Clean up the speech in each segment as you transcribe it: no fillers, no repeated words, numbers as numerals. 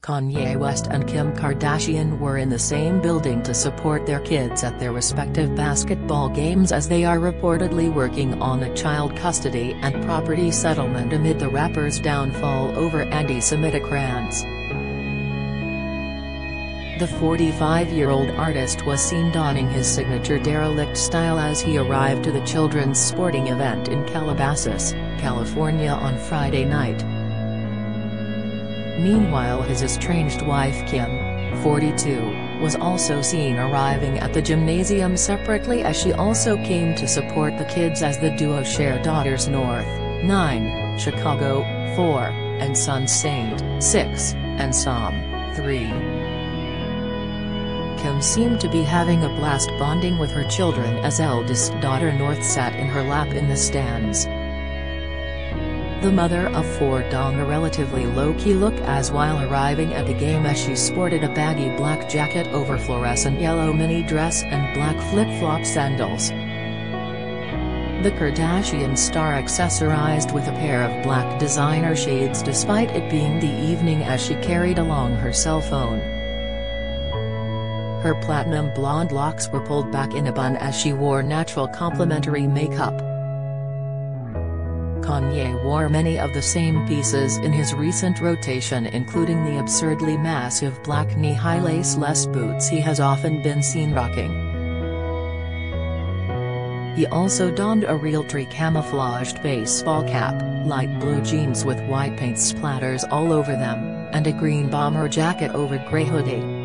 Kanye West and Kim Kardashian were in the same building to support their kids at their respective basketball games as they are reportedly working on a child custody and property settlement amid the rapper's downfall over anti-Semitic rants. The 45-year-old artist was seen donning his signature derelict style as he arrived to the children's sporting event in Calabasas, California on Friday night. Meanwhile, his estranged wife Kim, 42, was also seen arriving at the gymnasium separately as she also came to support the kids as the duo share daughters North, 9, Chicago, 4, and sons Saint, 6, and Psalm, 3. Kim seemed to be having a blast bonding with her children as eldest daughter North sat in her lap in the stands. The mother of 4 donned a relatively low-key look as while arriving at the game as she sported a baggy black jacket over fluorescent yellow mini dress and black flip-flop sandals. The Kardashian star accessorized with a pair of black designer shades despite it being the evening as she carried along her cell phone. Her platinum blonde locks were pulled back in a bun as she wore natural complementary makeup. Kanye wore many of the same pieces in his recent rotation, including the absurdly massive black knee-high lace-less boots he has often been seen rocking. He also donned a Realtree camouflaged baseball cap, light blue jeans with white paint splatters all over them, and a green bomber jacket over gray hoodie.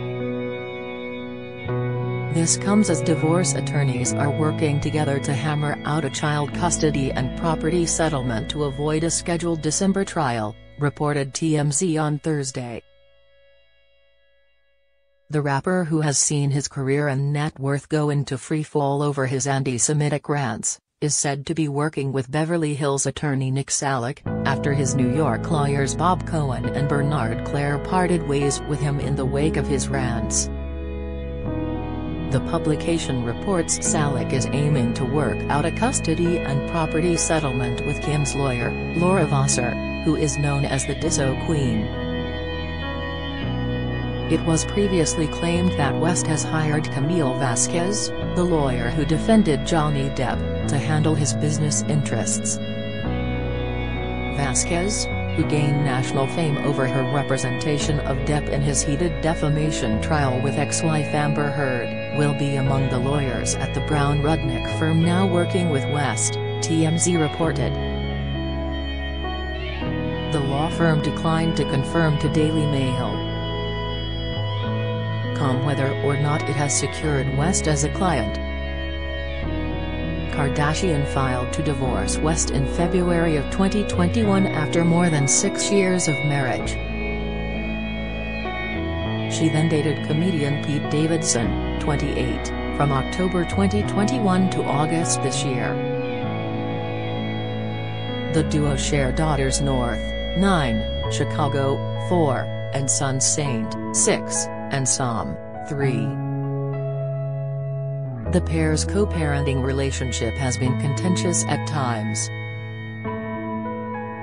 This comes as divorce attorneys are working together to hammer out a child custody and property settlement to avoid a scheduled December trial, reported TMZ on Thursday. The rapper, who has seen his career and net worth go into freefall over his anti-Semitic rants, is said to be working with Beverly Hills attorney Nick Salek, after his New York lawyers Bob Cohen and Bernard Clare parted ways with him in the wake of his rants. The publication reports Salek is aiming to work out a custody and property settlement with Kim's lawyer, Laura Wasser, who is known as the Disso Queen. It was previously claimed that West has hired Camille Vasquez, the lawyer who defended Johnny Depp, to handle his business interests. Vasquez, who gained national fame over her representation of Depp in his heated defamation trial with ex-wife Amber Heard, will be among the lawyers at the Brown Rudnick firm now working with West, TMZ reported. The law firm declined to confirm to Daily Mail whether or not it has secured West as a client. Kardashian filed to divorce West in February of 2021 after more than 6 years of marriage. She then dated comedian Pete Davidson, 28, from October 2021 to August this year. The duo share daughters North, 9, Chicago, 4, and sons Saint, 6, and Psalm, 3. The pair's co-parenting relationship has been contentious at times.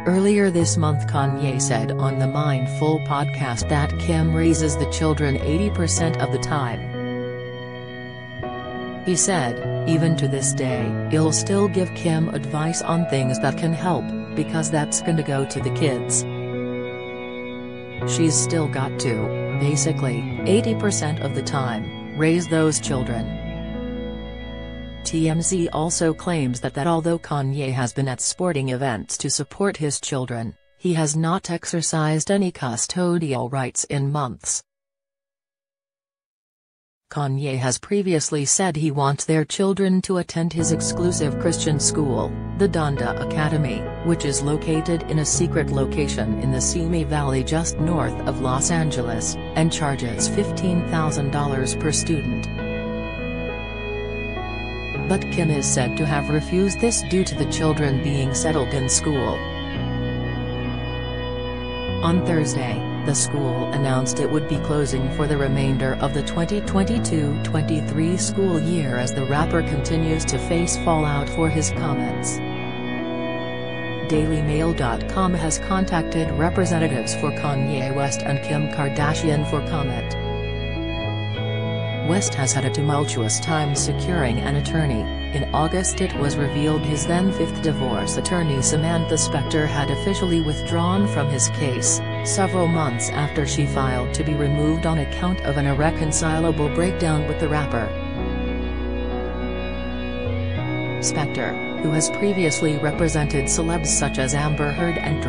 Earlier this month, Kanye said on the Mindful podcast that Kim raises the children 80% of the time. He said, even to this day, he'll still give Kim advice on things that can help, because that's gonna go to the kids. She's still got to, basically, 80% of the time, raise those children. TMZ also claims that although Kanye has been at sporting events to support his children, he has not exercised any custodial rights in months. Kanye has previously said he wants their children to attend his exclusive Christian school, the Donda Academy, which is located in a secret location in the Simi Valley just north of Los Angeles, and charges $15,000 per student. But Kim is said to have refused this due to the children being settled in school. On Thursday, the school announced it would be closing for the remainder of the 2022-23 school year as the rapper continues to face fallout for his comments. DailyMail.com has contacted representatives for Kanye West and Kim Kardashian for comment. West has had a tumultuous time securing an attorney. In August it was revealed his then fifth divorce attorney Samantha Spector had officially withdrawn from his case, several months after she filed to be removed on account of an irreconcilable breakdown with the rapper. Spector, who has previously represented celebs such as Amber Heard and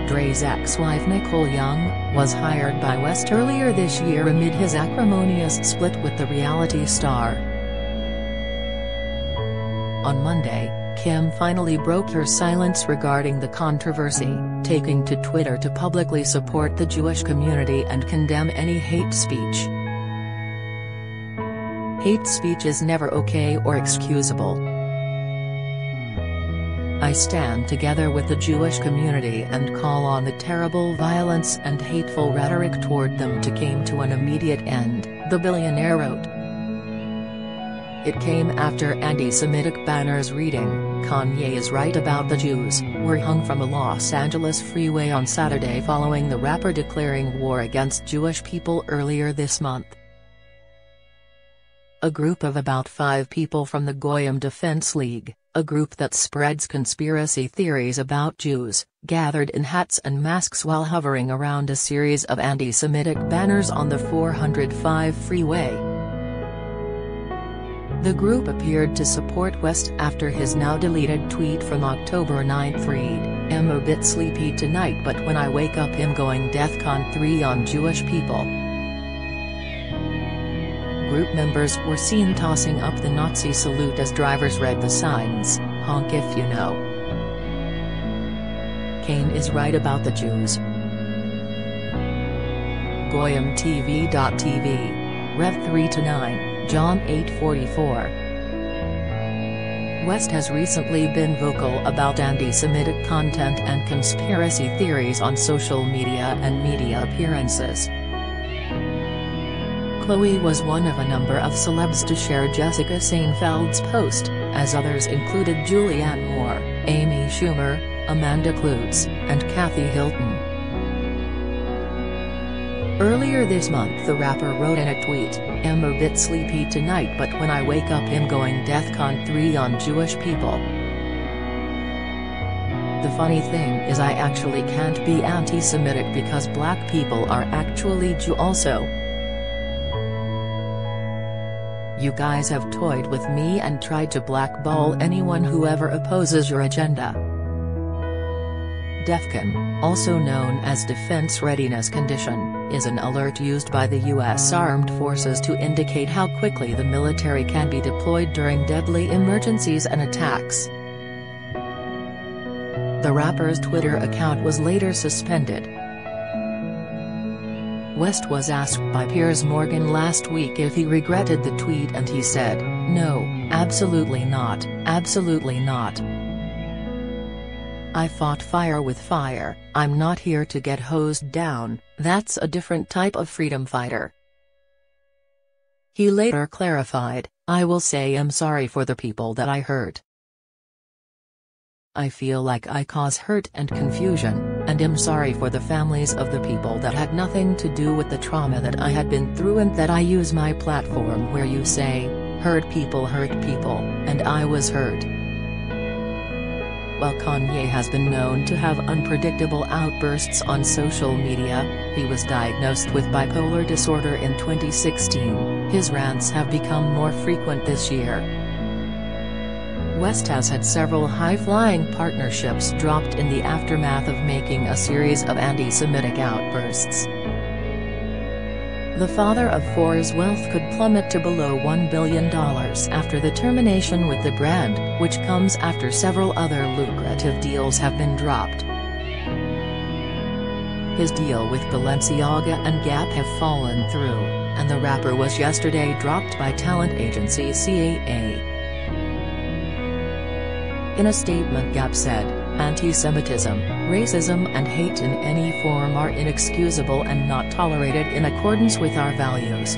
Dre's ex-wife Nicole Young, was hired by West earlier this year amid his acrimonious split with the reality star. On Monday, Kim finally broke her silence regarding the controversy, taking to Twitter to publicly support the Jewish community and condemn any hate speech. Hate speech is never okay or excusable. I stand together with the Jewish community and call on the terrible violence and hateful rhetoric toward them to come to an immediate end, the billionaire wrote. It came after anti-Semitic banners reading, "Kanye is right about the Jews," were hung from a Los Angeles freeway on Saturday following the rapper declaring war against Jewish people earlier this month. A group of about 5 people from the Goyim Defense League, a group that spreads conspiracy theories about Jews, gathered in hats and masks while hovering around a series of anti-Semitic banners on the 405 freeway. The group appeared to support West after his now-deleted tweet from October 9 read, "I'm a bit sleepy tonight but when I wake up I'm going DEFCON 3 on Jewish people." Group members were seen tossing up the Nazi salute as drivers read the signs, "Honk if you know." Kane is right about the Jews. GoyimTV.tv. Rev 3-9, John 8:44. West has recently been vocal about anti-Semitic content and conspiracy theories on social media and media appearances. Khloe was one of a number of celebs to share Jessica Seinfeld's post, as others included Julianne Moore, Amy Schumer, Amanda Kloots, and Kathy Hilton. Earlier this month the rapper wrote in a tweet, "I'm a bit sleepy tonight but when I wake up I'm going DEFCON 3 on Jewish people. The funny thing is I actually can't be anti-Semitic because black people are actually Jew also. You guys have toyed with me and tried to blackball anyone who ever opposes your agenda." DEFCON, also known as Defense Readiness Condition, is an alert used by the U.S. Armed Forces to indicate how quickly the military can be deployed during deadly emergencies and attacks. The rapper's Twitter account was later suspended. West was asked by Piers Morgan last week if he regretted the tweet and he said, "No, absolutely not, absolutely not. I fought fire with fire, I'm not here to get hosed down, that's a different type of freedom fighter." He later clarified, "I will say I'm sorry for the people that I hurt. I feel like I cause hurt and confusion, and am sorry for the families of the people that had nothing to do with the trauma that I had been through and that I use my platform where you say, hurt people, and I was hurt." While Kanye has been known to have unpredictable outbursts on social media, he was diagnosed with bipolar disorder in 2016, his rants have become more frequent this year. West has had several high-flying partnerships dropped in the aftermath of making a series of anti-Semitic outbursts. The father of 4's wealth could plummet to below $1 billion after the termination with the brand, which comes after several other lucrative deals have been dropped. His deal with Balenciaga and Gap have fallen through, and the rapper was yesterday dropped by talent agency CAA. In a statement Gap said, "Anti-Semitism, racism and hate in any form are inexcusable and not tolerated in accordance with our values."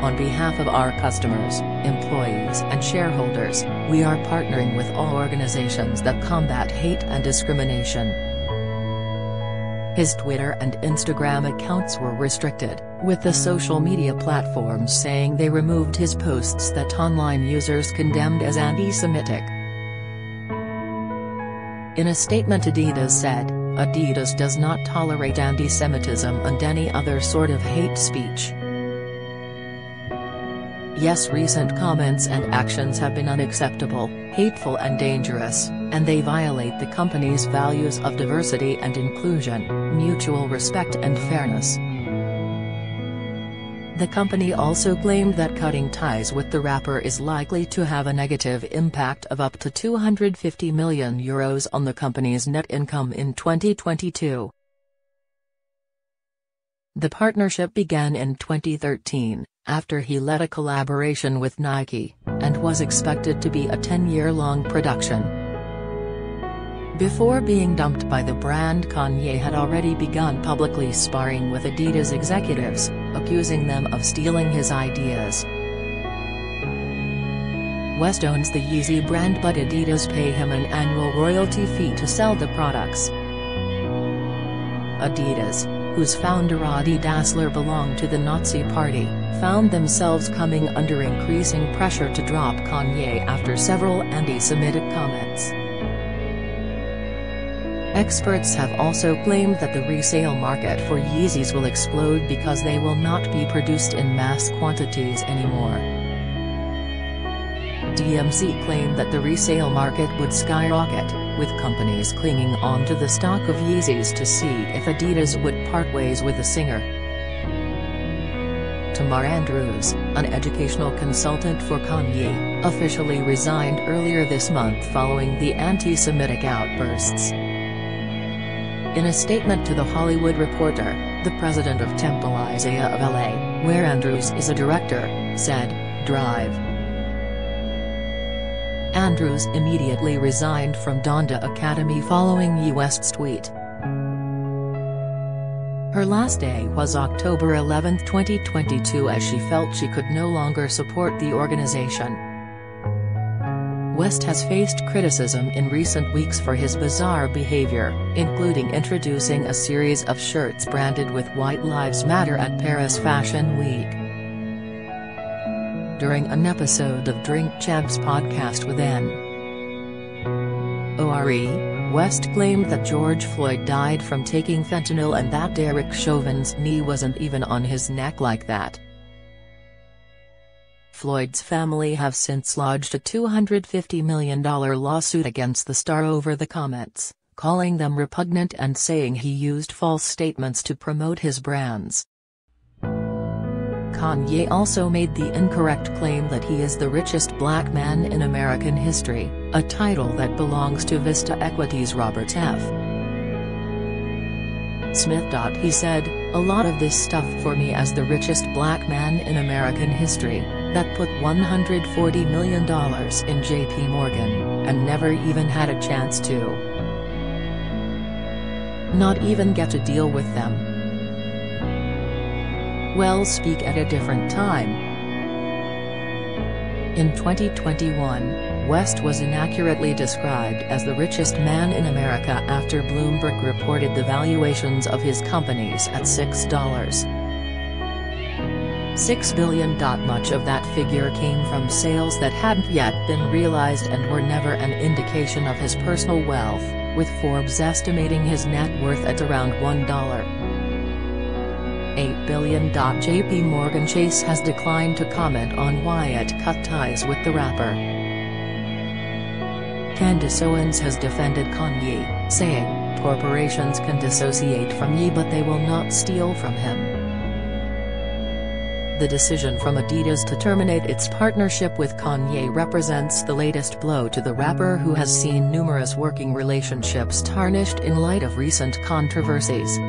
"On behalf of our customers, employees and shareholders, we are partnering with all organizations that combat hate and discrimination." His Twitter and Instagram accounts were restricted, with the social media platforms saying they removed his posts that online users condemned as anti-Semitic. In a statement, Adidas said, "Adidas does not tolerate anti-Semitism and any other sort of hate speech. Yes, recent comments and actions have been unacceptable, hateful and dangerous, and they violate the company's values of diversity and inclusion, mutual respect and fairness." The company also claimed that cutting ties with the rapper is likely to have a negative impact of up to €250 million on the company's net income in 2022. The partnership began in 2013, after he led a collaboration with Nike, and was expected to be a 10-year-long production. Before being dumped by the brand, Kanye had already begun publicly sparring with Adidas executives, accusing them of stealing his ideas. West owns the Yeezy brand, but Adidas pay him an annual royalty fee to sell the products. Adidas, whose founder Adi Dassler belonged to the Nazi Party, found themselves coming under increasing pressure to drop Kanye after several anti-Semitic comments. Experts have also claimed that the resale market for Yeezys will explode because they will not be produced in mass quantities anymore. TMZ claimed that the resale market would skyrocket, with companies clinging on to the stock of Yeezys to see if Adidas would part ways with the singer. Tamar Andrews, an educational consultant for Kanye, officially resigned earlier this month following the anti-Semitic outbursts. In a statement to The Hollywood Reporter, the president of Temple Isaiah of LA, where Andrews is a director, said, "Drive." Andrews immediately resigned from Donda Academy following West's tweet. Her last day was October 11, 2022, as she felt she could no longer support the organization. West has faced criticism in recent weeks for his bizarre behavior, including introducing a series of shirts branded with White Lives Matter at Paris Fashion Week. During an episode of Drink Champs podcast with N.O.R.E., West claimed that George Floyd died from taking fentanyl and that Derek Chauvin's knee wasn't even on his neck like that. Floyd's family have since lodged a $250 million lawsuit against the star over the comments, calling them repugnant and saying he used false statements to promote his brands. Kanye also made the incorrect claim that he is the richest black man in American history, a title that belongs to Vista Equity's Robert F. Smith. He said, "A lot of this stuff for me as the richest black man in American history, that put $140 million in JP Morgan, and never even had a chance to not even get to deal with them. Well, speak at a different time." In 2021, West was inaccurately described as the richest man in America after Bloomberg reported the valuations of his companies at $6 billion. Much of that figure came from sales that hadn't yet been realized and were never an indication of his personal wealth, with Forbes estimating his net worth at around $1.8 billion. JP Morgan Chase has declined to comment on why it cut ties with the rapper. Candace Owens has defended Kanye, saying, "Corporations can dissociate from Ye, but they will not steal from him." The decision from Adidas to terminate its partnership with Kanye represents the latest blow to the rapper, who has seen numerous working relationships tarnished in light of recent controversies.